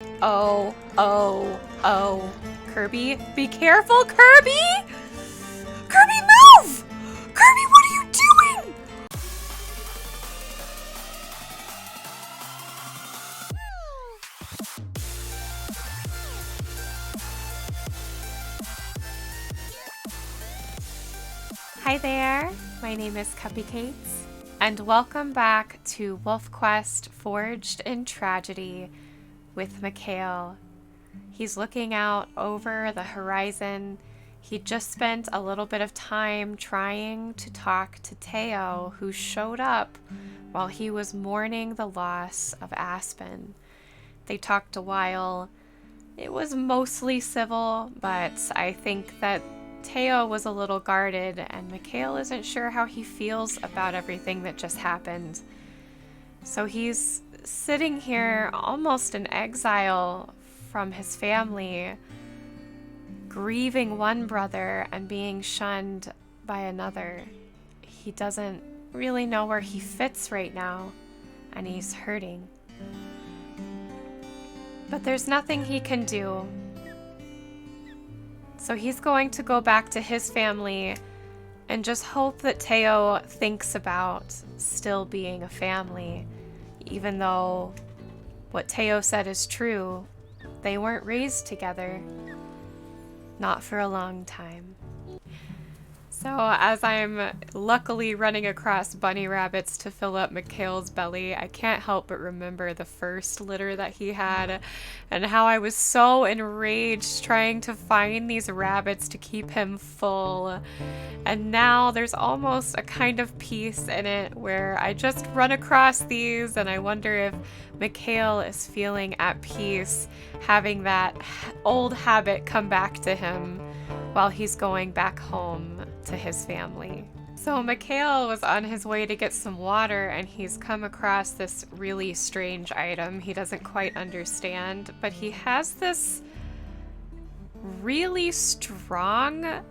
Oh, oh, oh. KIRBII, be careful, KIRBII! KIRBII, move! KIRBII, what are you doing? Hi there, my name is Cupicate, and welcome back to WolfQuest Forged in Tragedy with Mikhail. He's looking out over the horizon. He just spent a little bit of time trying to talk to Teo, who showed up while he was mourning the loss of Aspen. They talked a while. It was mostly civil, but I think that Teo was a little guarded, and Mikhail isn't sure how he feels about everything that just happened. So he's sitting here almost in exile from his family, grieving one brother and being shunned by another. He doesn't really know where he fits right now, and he's hurting. But there's nothing he can do. So he's going to go back to his family and just hope that Teo thinks about still being a family, even though what Teo said is true. They weren't raised together. Not for a long time. So as I'm luckily running across bunny rabbits to fill up Mikhail's belly, I can't help but remember the first litter that he had and how I was so enraged trying to find these rabbits to keep him full. And now there's almost a kind of peace in it where I just run across these and I wonder if Mikhail is feeling at peace having that old habit come back to him while he's going back home to his family. So Mikhail was on his way to get some water and he's come across this really strange item he doesn't quite understand, but he has this really strong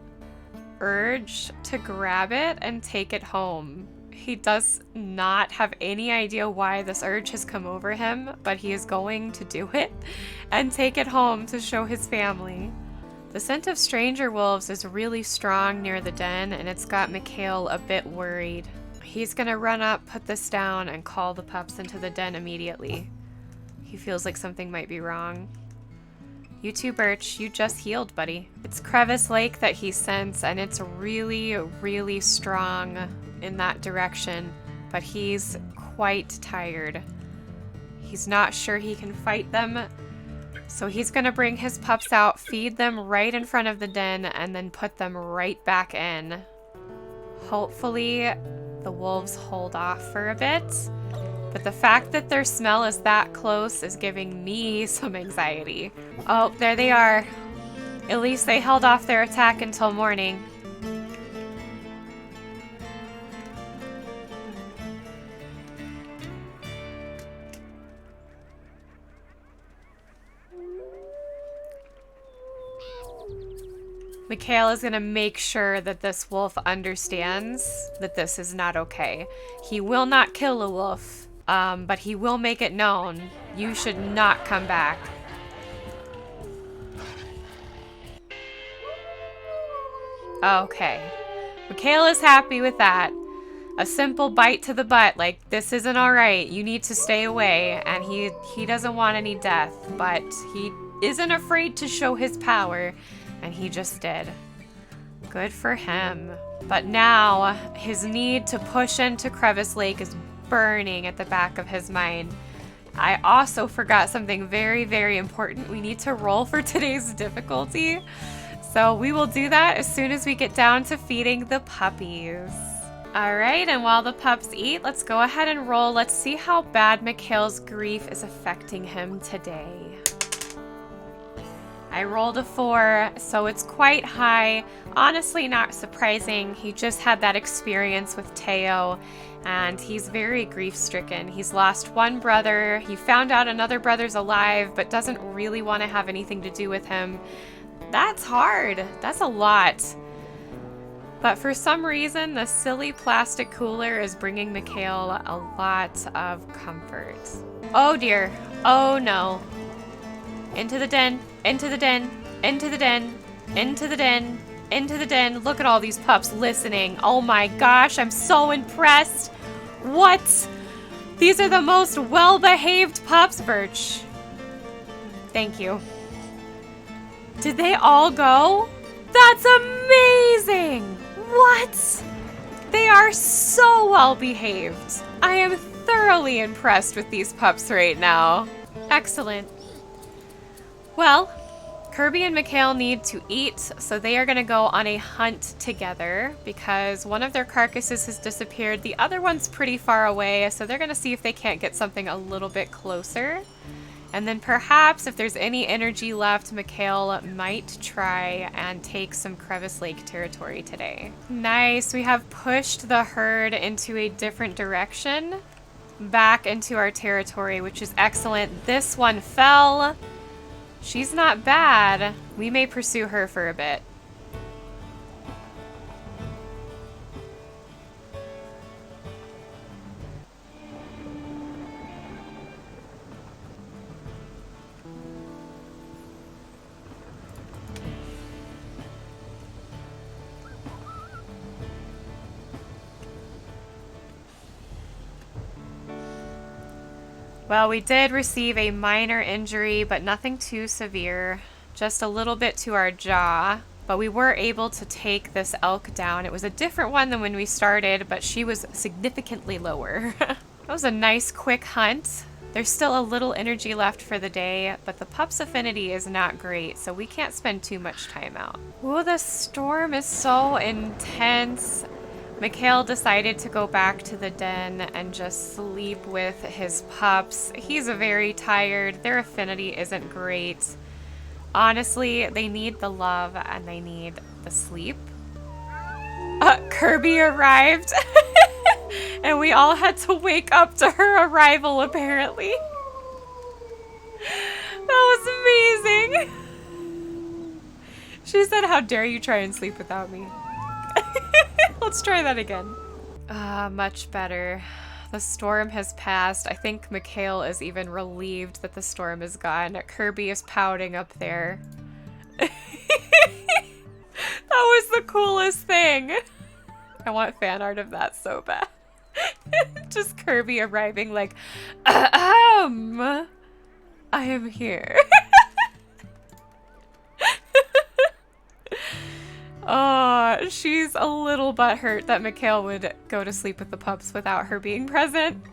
urge to grab it and take it home. He does not have any idea why this urge has come over him, but he is going to do it and take it home to show his family. The scent of stranger wolves is really strong near the den, and it's got Mikhail a bit worried. He's gonna run up, put this down, and call the pups into the den immediately. He feels like something might be wrong. You too, Birch. You just healed, buddy. It's Crevice Lake that he scents, and it's really, really strong in that direction, but he's quite tired. He's not sure he can fight them, so he's gonna bring his pups out, feed them right in front of the den, and then put them right back in. Hopefully, the wolves hold off for a bit, but the fact that their smell is that close is giving me some anxiety. Oh, there they are. At least they held off their attack until morning. Mikhail is going to make sure that this wolf understands that this is not okay. He will not kill a wolf, but he will make it known. You should not come back. Okay. Mikhail is happy with that. A simple bite to the butt, like, this isn't alright, you need to stay away, and he doesn't want any death, but he isn't afraid to show his power. And he just did. Good for him. But now, his need to push into Crevice Lake is burning at the back of his mind. I also forgot something very, very important. We need to roll for today's difficulty. So we will do that as soon as we get down to feeding the puppies. Alright, and while the pups eat, let's go ahead and roll. Let's see how bad Mikhail's grief is affecting him today. I rolled a 4, so it's quite high. Honestly, not surprising. He just had that experience with Teo, and he's very grief-stricken. He's lost one brother. He found out another brother's alive, but doesn't really want to have anything to do with him. That's hard. That's a lot. But for some reason, the silly plastic cooler is bringing Mikhail a lot of comfort. Oh dear. Oh no. Into the den, into the den, into the den, into the den, into the den. Look at all these pups listening. Oh my gosh, I'm so impressed. What? These are the most well-behaved pups, Birch. Thank you. Did they all go? That's amazing! What? They are so well-behaved. I am thoroughly impressed with these pups right now. Excellent. Well, KIRBII and Mikhail need to eat, so they are going to go on a hunt together because one of their carcasses has disappeared. The other one's pretty far away, so they're going to see if they can't get something a little bit closer. And then perhaps if there's any energy left, Mikhail might try and take some Crevice Lake territory today. Nice. We have pushed the herd into a different direction, back into our territory, which is excellent. This one fell. She's not bad. We may pursue her for a bit. Well, we did receive a minor injury, but nothing too severe. Just a little bit to our jaw. But we were able to take this elk down. It was a different one than when we started, but she was significantly lower. That was a nice quick hunt. There's still a little energy left for the day, but the pup's affinity is not great, so we can't spend too much time out. Ooh, the storm is so intense. Mikhail decided to go back to the den and just sleep with his pups. He's very tired. Their affinity isn't great. Honestly, they need the love and they need the sleep. KIRBII arrived. And we all had to wake up to her arrival, apparently. That was amazing. She said, "How dare you try and sleep without me?" Let's try that again. Much better. The storm has passed. I think Mikhail is even relieved that the storm is gone. KIRBII is pouting up there. That was the coolest thing. I want fan art of that so bad. Just KIRBII arriving like, I am here. She's a little butthurt that Mikhail would go to sleep with the pups without her being present.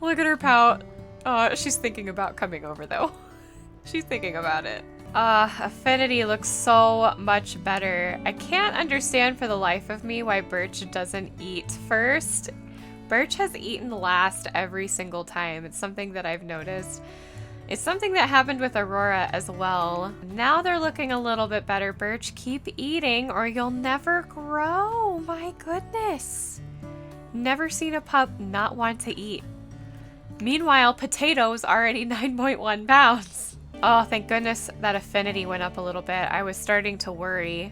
Look at her pout. She's thinking about coming over though. She's thinking about it. Affinity looks so much better. I can't understand for the life of me why Birch doesn't eat first. Birch has eaten last every single time. It's something that I've noticed. It's something that happened with Aurora as well. Now they're looking a little bit better. Birch, keep eating or you'll never grow. My goodness. Never seen a pup not want to eat. Meanwhile, Potato's already 9.1 pounds. Oh, thank goodness that affinity went up a little bit. I was starting to worry.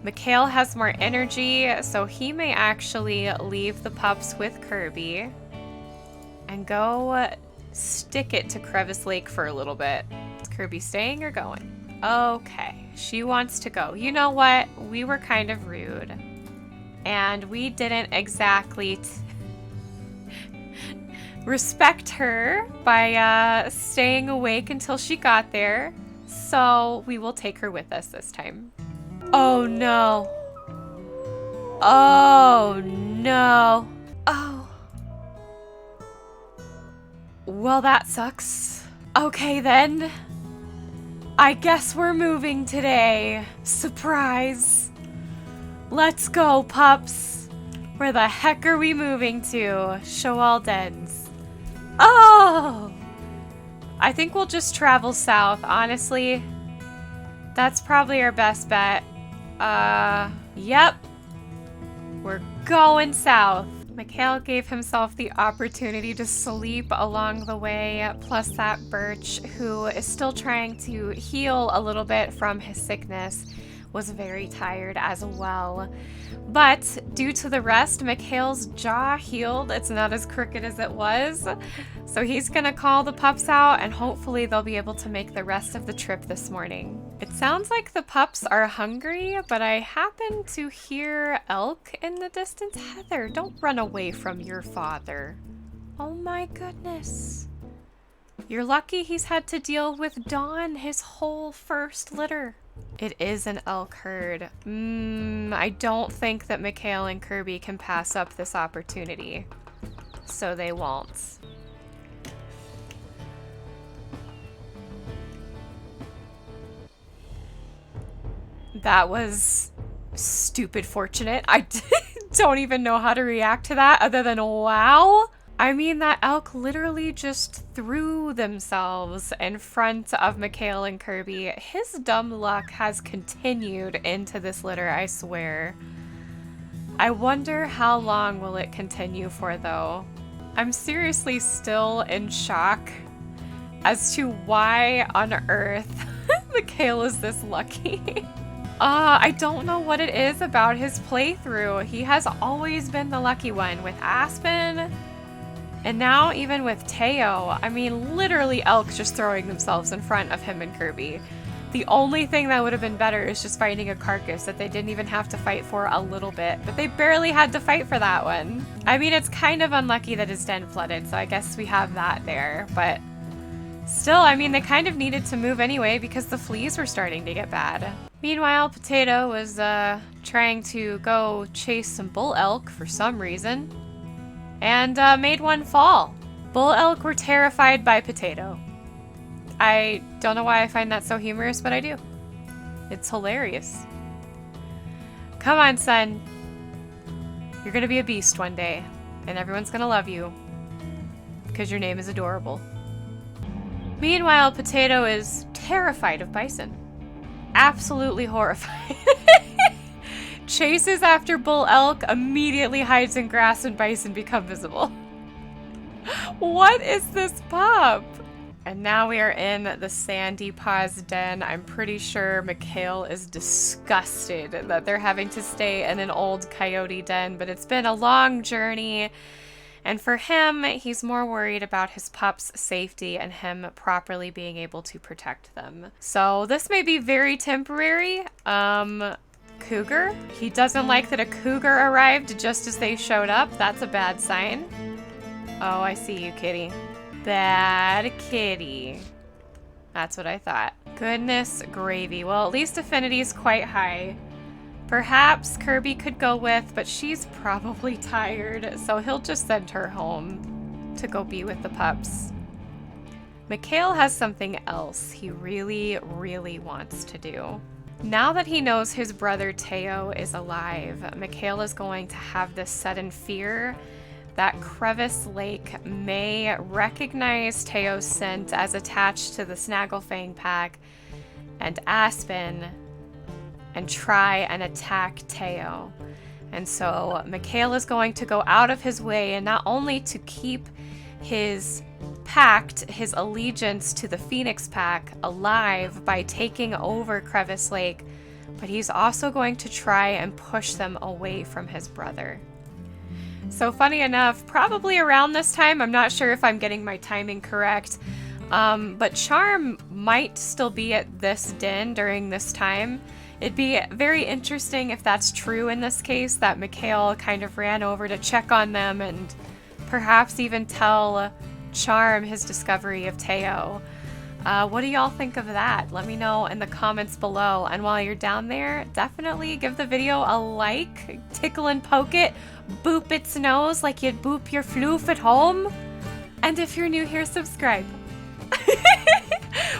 Mikhail has more energy, so he may actually leave the pups with KIRBII and go stick it to Crevice Lake for a little bit. Is KIRBII staying or going? Okay, she wants to go. You know what? We were kind of rude. And we didn't exactly respect her by staying awake until she got there. So we will take her with us this time. Oh no. Oh no. Oh. Well, that sucks. Okay then. I guess we're moving today. Surprise. Let's go, pups. Where the heck are we moving to? Show all dens. Oh! I think we'll just travel south, honestly. That's probably our best bet. Yep. We're going south. Mikhail gave himself the opportunity to sleep along the way, plus that Birch, who is still trying to heal a little bit from his sickness. was very tired as well. But due to the rest, Mikhail's jaw healed. It's not as crooked as it was. So he's gonna call the pups out and hopefully they'll be able to make the rest of the trip this morning. It sounds like the pups are hungry, but I happen to hear elk in the distance. Heather, don't run away from your father. Oh my goodness. You're lucky he's had to deal with Dawn his whole first litter. It is an elk herd. I don't think that Mikhail and KIRBII can pass up this opportunity. So they won't. That was stupid fortunate. I don't even know how to react to that other than wow. I mean, that elk literally just threw themselves in front of Mikhail and KIRBII. His dumb luck has continued into this litter, I swear. I wonder how long will it continue for, though. I'm seriously still in shock as to why on earth Mikhail is this lucky. I don't know what it is about his playthrough. He has always been the lucky one with Aspen. And now even with Teo, I mean, literally elk just throwing themselves in front of him and KIRBII. The only thing that would have been better is just finding a carcass that they didn't even have to fight for a little bit, but they barely had to fight for that one. I mean, it's kind of unlucky that his den flooded, so I guess we have that there, but still, I mean, they kind of needed to move anyway because the fleas were starting to get bad. Meanwhile, Potato was trying to go chase some bull elk for some reason. And made one fall. Bull elk were terrified by Potato. I don't know why I find that so humorous, but I do. It's hilarious. Come on, son. You're gonna be a beast one day, and everyone's gonna love you because your name is adorable. Meanwhile, Potato is terrified of bison. Absolutely horrified. Chases after bull elk, immediately hides in grass and bison become visible. What is this pup? And now we are in the Sandy Paws den. I'm pretty sure Mikhail is disgusted that they're having to stay in an old coyote den, but it's been a long journey. And for him, he's more worried about his pups' safety and him properly being able to protect them. So this may be very temporary. Cougar? He doesn't like that a cougar arrived just as they showed up. That's a bad sign. Oh, I see you, kitty. Bad kitty. That's what I thought. Goodness gravy. Well, at least affinity's quite high. Perhaps KIRBII could go with, but she's probably tired, so he'll just send her home to go be with the pups. Mikhail has something else he really, really wants to do. Now that he knows his brother Teo is alive, Mikhail is going to have this sudden fear that Crevice Lake may recognize Teo's scent as attached to the Snagglefang pack and Aspen and try and attack Teo. And so Mikhail is going to go out of his way and not only to keep his pact, his allegiance to the Phoenix Pack alive by taking over Crevice Lake, but he's also going to try and push them away from his brother. So funny enough, probably around this time, I'm not sure if I'm getting my timing correct, but Charm might still be at this den during this time. It'd be very interesting if that's true in this case, that Mikhail kind of ran over to check on them and perhaps even tell Charm his discovery of Teo. What do y'all think of that? Let me know in the comments below. And while you're down there, definitely give the video a like, tickle and poke it, boop its nose like you'd boop your floof at home. And if you're new here, subscribe.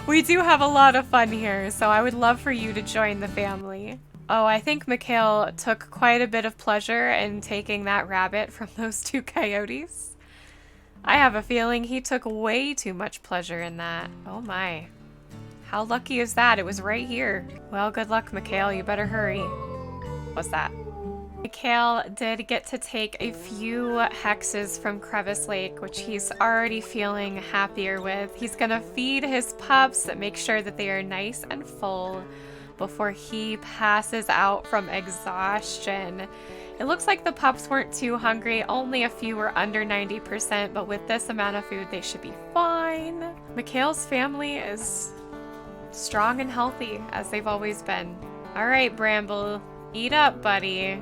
We do have a lot of fun here, so I would love for you to join the family. Oh, I think Mikhail took quite a bit of pleasure in taking that rabbit from those two coyotes. I have a feeling he took way too much pleasure in that. Oh my. How lucky is that? It was right here. Well, good luck, Mikhail. You better hurry. What's that? Mikhail did get to take a few hexes from Crevice Lake, which he's already feeling happier with. He's gonna feed his pups, make sure that they are nice and full before he passes out from exhaustion. It looks like the pups weren't too hungry. Only a few were under 90%, but with this amount of food, they should be fine. Mikhail's family is strong and healthy, as they've always been. All right, Bramble, eat up, buddy.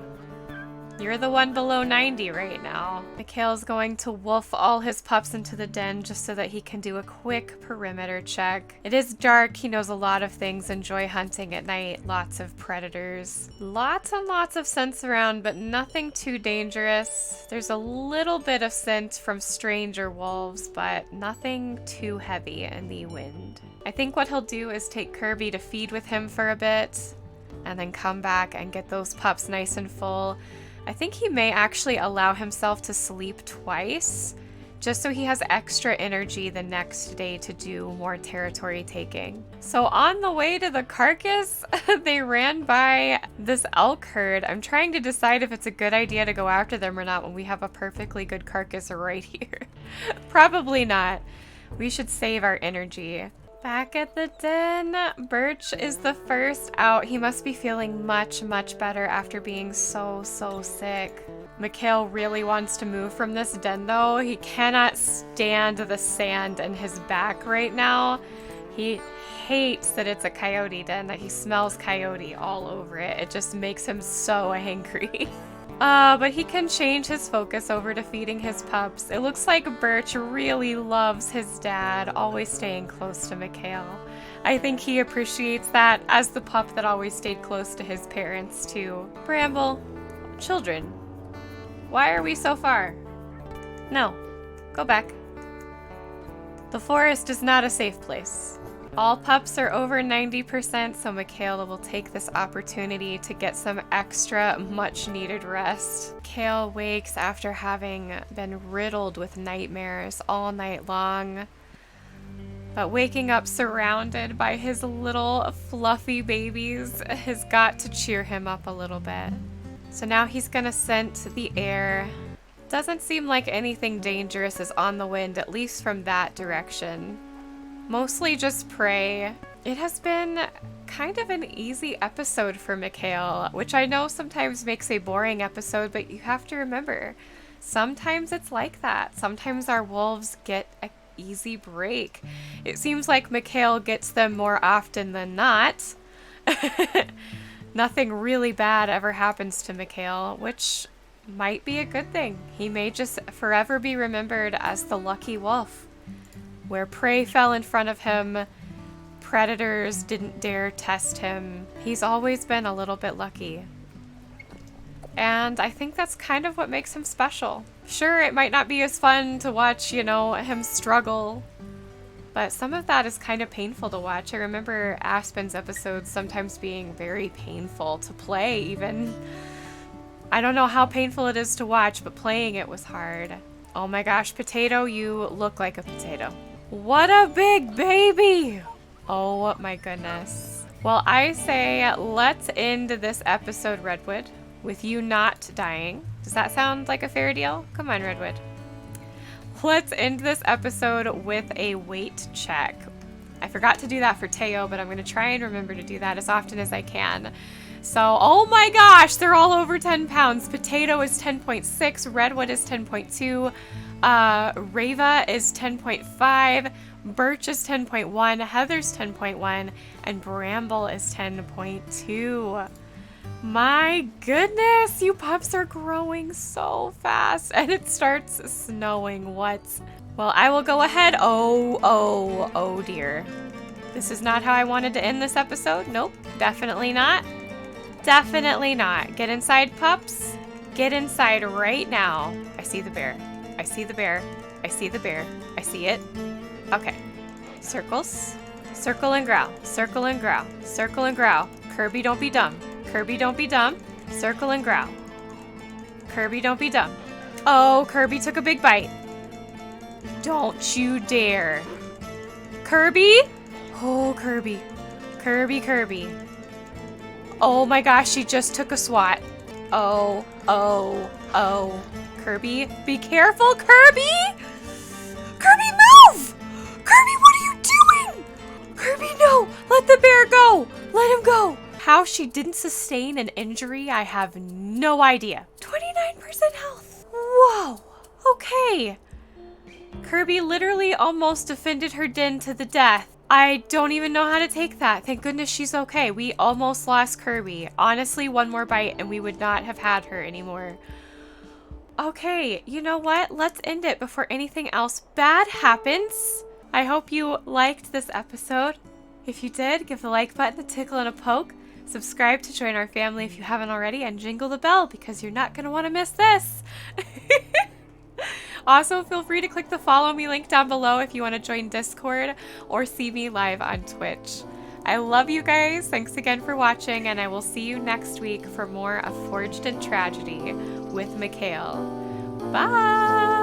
You're the one below 90 right now. Mikhail's going to wolf all his pups into the den just so that he can do a quick perimeter check. It is dark. He knows a lot of things. Enjoy hunting at night. Lots of predators. Lots and lots of scents around, but nothing too dangerous. There's a little bit of scent from stranger wolves, but nothing too heavy in the wind. I think what he'll do is take KIRBII to feed with him for a bit and then come back and get those pups nice and full. I think he may actually allow himself to sleep twice, just so he has extra energy the next day to do more territory taking. So on the way to the carcass, they ran by this elk herd. I'm trying to decide if it's a good idea to go after them or not when we have a perfectly good carcass right here. Probably not. We should save our energy. Back at the den, Birch is the first out. He must be feeling much, much better after being so sick. Mikhail really wants to move from this den though. He cannot stand the sand in his back right now. He hates that it's a coyote den, that he smells coyote all over it. It just makes him so angry. But he can change his focus over to feeding his pups. It looks like Birch really loves his dad, always staying close to Mikhail. I think he appreciates that as the pup that always stayed close to his parents too. Bramble, children, why are we so far? No, go back. The forest is not a safe place. All pups are over 90%, so Mikhail will take this opportunity to get some extra much needed rest. Mikhail wakes after having been riddled with nightmares all night long, but waking up surrounded by his little fluffy babies has got to cheer him up a little bit. So now he's gonna scent the air. Doesn't seem like anything dangerous is on the wind, at least from that direction. Mostly just prey. It has been kind of an easy episode for Mikhail, which I know sometimes makes a boring episode, but you have to remember, sometimes it's like that. Sometimes our wolves get an easy break. It seems like Mikhail gets them more often than not. Nothing really bad ever happens to Mikhail, which might be a good thing. He may just forever be remembered as the lucky wolf, where prey fell in front of him, predators didn't dare test him. He's always been a little bit lucky. And I think that's kind of what makes him special. Sure, it might not be as fun to watch, you know, him struggle, but some of that is kind of painful to watch. I remember Aspen's episodes sometimes being very painful to play even. I don't know how painful it is to watch, but playing it was hard. Oh my gosh, Potato, you look like a potato. What a big baby! Oh my goodness. Well, I say let's end this episode, Redwood, with you not dying. Does that sound like a fair deal? Come on, Redwood. Let's end this episode with a weight check. I forgot to do that for Teo, but I'm going to try and remember to do that as often as I can. So, oh my gosh, they're all over 10 pounds. Potato is 10.6, Redwood is 10.2, Rava is 10.5, Birch is 10.1, Heather's 10.1, and Bramble is 10.2. My goodness, you pups are growing so fast, and it starts snowing. What? Well, I will go ahead. Oh dear. This is not how I wanted to end this episode. Nope, definitely not. Definitely not. Get inside, pups. Get inside right now. I see the bear. I see the bear. I see the bear. I see it. Okay. Circles. Circle and growl. Circle and growl. Circle and growl. KIRBII, don't be dumb. KIRBII, don't be dumb. Circle and growl. KIRBII, don't be dumb. Oh, KIRBII took a big bite. Don't you dare. KIRBII? Oh, KIRBII. KIRBII. Oh my gosh, she just took a swat. Oh. KIRBII, be careful, KIRBII! KIRBII, move! KIRBII, what are you doing? KIRBII, no! Let the bear go! Let him go! How she didn't sustain an injury, I have no idea. 29% health. Whoa. Okay. KIRBII literally almost defended her den to the death. I don't even know how to take that. Thank goodness she's okay. We almost lost KIRBII. Honestly, one more bite and we would not have had her anymore. Okay, you know what? Let's end it before anything else bad happens. I hope you liked this episode. If you did, give the like button a tickle and a poke. Subscribe to join our family if you haven't already, and jingle the bell because you're not going to want to miss this. Also, feel free to click the follow me link down below if you want to join Discord or see me live on Twitch. I love you guys. Thanks again for watching, and I will see you next week for more of Forged in Tragedy with Mikhail. Bye!